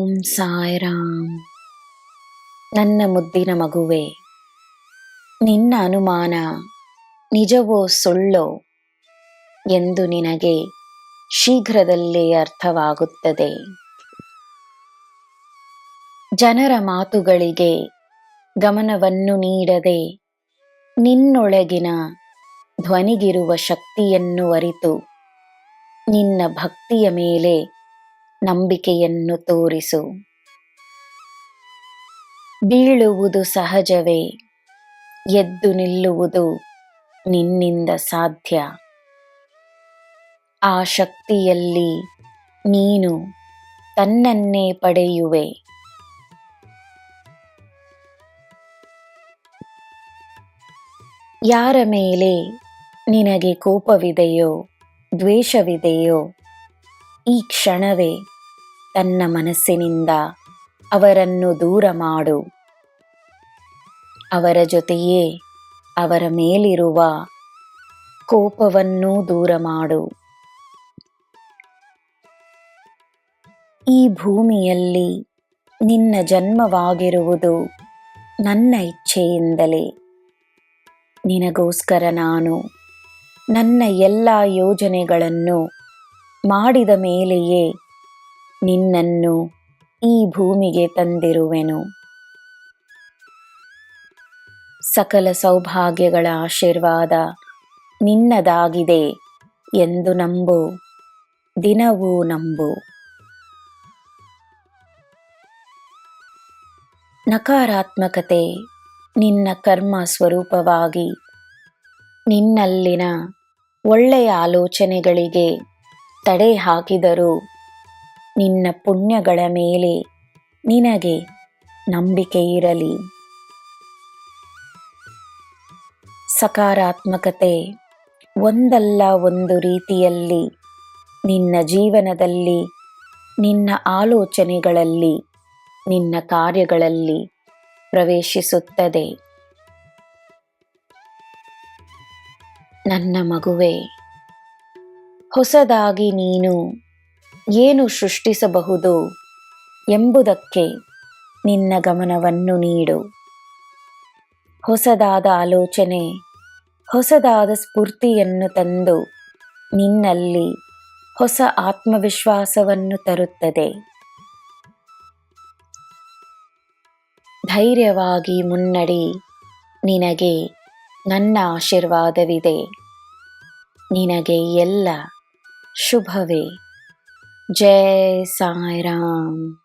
ಓಂ ಸಾಯಿರಾಮ್. ನನ್ನ ಮುದ್ದಿನ ಮಗುವೆ, ನಿನ್ನ ಅನುಮಾನ ನಿಜವೋ ಸುಳ್ಳೋ ಎಂದು ನಿನಗೆ ಶೀಘ್ರದಲ್ಲೇ ಅರ್ಥವಾಗುತ್ತದೆ. ಜನರ ಮಾತುಗಳಿಗೆ ಗಮನವನ್ನು ನೀಡದೆ ನಿನ್ನೊಳಗಿನ ಧ್ವನಿಗಿರುವ ಶಕ್ತಿಯನ್ನು ಅರಿತು ನಿನ್ನ ಭಕ್ತಿಯ ಮೇಲೆ ನಂಬಿಕೆಯನ್ನು ತೋರಿಸು. ಬೀಳುವುದು ಸಹಜವೇ, ಎದ್ದು ನಿಲ್ಲುವುದು ನಿನ್ನಿಂದ ಸಾಧ್ಯ. ಆ ಶಕ್ತಿಯಲ್ಲಿ ನೀನು ತನ್ನನ್ನೇ ಪಡೆಯುವೆ. ಯಾರ ಮೇಲೆ ನಿನಗೆ ಕೋಪವಿದೆಯೋ, ದ್ವೇಷವಿದೆಯೋ, ಈ ಕ್ಷಣವೇ ತನ್ನ ಮನಸ್ಸಿನಿಂದ ಅವರನ್ನು ದೂರ ಮಾಡು. ಅವರ ಜೊತೆಯೇ ಅವರ ಮೇಲಿರುವ ಕೋಪವನ್ನೂ ದೂರ ಮಾಡು. ಈ ಭೂಮಿಯಲ್ಲಿ ನಿನ್ನ ಜನ್ಮವಾಗಿರುವುದು ನನ್ನ ಇಚ್ಛೆಯಿಂದಲೇ. ನಿನಗೋಸ್ಕರ ನಾನು ನನ್ನ ಎಲ್ಲ ಯೋಜನೆಗಳನ್ನು ಮಾಡಿದ ಮೇಲೆಯೇ ನಿನ್ನನ್ನು ಈ ಭೂಮಿಗೆ ತಂದಿರುವೆನು. ಸಕಲ ಸೌಭಾಗ್ಯಗಳ ಆಶೀರ್ವಾದ ನಿನ್ನದಾಗಿದೆ ಎಂದು ನಂಬು, ದಿನವೂ ನಂಬು. ನಕಾರಾತ್ಮಕತೆ ನಿನ್ನ ಕರ್ಮ ಸ್ವರೂಪವಾಗಿ ನಿನ್ನಲ್ಲಿನ ಒಳ್ಳೆಯ ಆಲೋಚನೆಗಳಿಗೆ ತಡೆ ಹಾಕಿದರೂ ನಿನ್ನ ಪುಣ್ಯಗಳ ಮೇಲೆ ನಿನಗೆ ನಂಬಿಕೆ ಇರಲಿ. ಸಕಾರಾತ್ಮಕತೆ ಒಂದಲ್ಲ ಒಂದು ರೀತಿಯಲ್ಲಿ ನಿನ್ನ ಜೀವನದಲ್ಲಿ, ನಿನ್ನ ಆಲೋಚನೆಗಳಲ್ಲಿ, ನಿನ್ನ ಕಾರ್ಯಗಳಲ್ಲಿ ಪ್ರವೇಶಿಸುತ್ತದೆ. ನನ್ನ ಮಗುವೆ, ಹೊಸದಾಗಿ ನೀನು ಏನು ಸೃಷ್ಟಿಸಬಹುದು ಎಂಬುದಕ್ಕೆ ನಿನ್ನ ಗಮನವನ್ನು ನೀಡು. ಹೊಸದಾದ ಆಲೋಚನೆ, ಹೊಸದಾದ ಸ್ಫೂರ್ತಿಯನ್ನು ತಂದು ನಿನ್ನಲ್ಲಿ ಹೊಸ ಆತ್ಮವಿಶ್ವಾಸವನ್ನು ತರುತ್ತದೆ. ಧೈರ್ಯವಾಗಿ ಮುನ್ನಡಿ. ನಿನಗೆ ನನ್ನ ಆಶೀರ್ವಾದವಿದೆ. ನಿನಗೆ ಎಲ್ಲ ಶುಭವೇ. ಜೈ ಸಾಯಿರಾಮ್.